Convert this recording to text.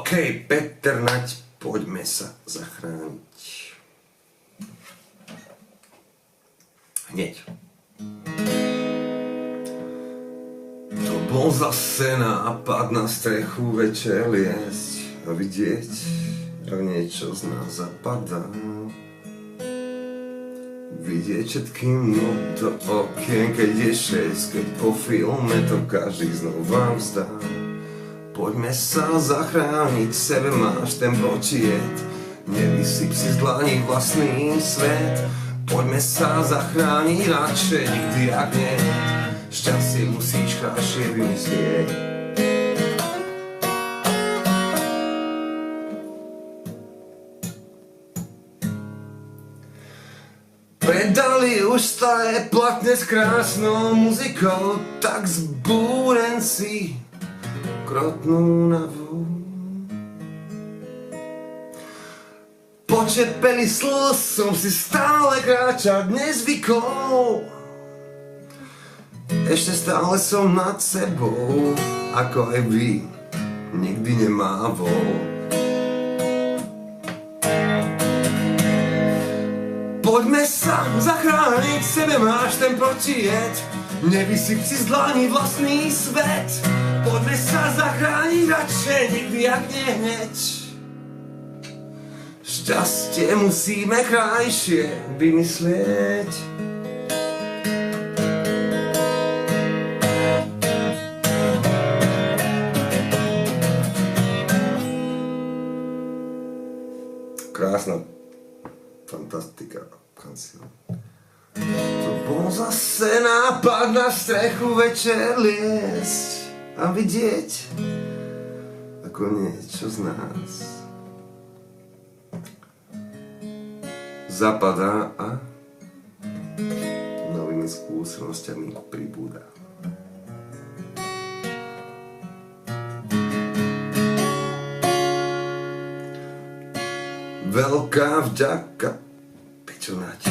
OK, Peter Nať, poďme sa zachrániť. Hneď. To bol zase nápad na strechu večer liesť a vidieť, ak niečo z nás zapadá. Vidieť všetkým do okien, keď je 6, keď po filme to každý znova vzdá. Poďme sa zachrániť, sebe máš ten protijet, nevysyp si z dlaní vlastný svet. Poďme sa zachrániť radšej, nikdy ak nie, šťastie musíš krajšie vymyslieť. Predali už staré platne s krásnou muzikou, tak zbúrenci krotnú na vú. Počepeli slz som si stále kráčať nezvykol. Ešte stále som nad sebou, ako aj vy, nikdy nemával. Poďme sa zachrániť, sebe máš ten protijed, nevysyp si z dlaní vlastný svet. Poďme sa zachrániť radšej, nikdy ak nie hneď, šťastie musíme krajšie vymyslieť. Krásna fantastika kancion. To bol zase nápad na strechu večer liesť a vidieť, ako niečo z nás zapadá a novými skúsenosťami pribúda. Veľká vďaka, Peťo Nať.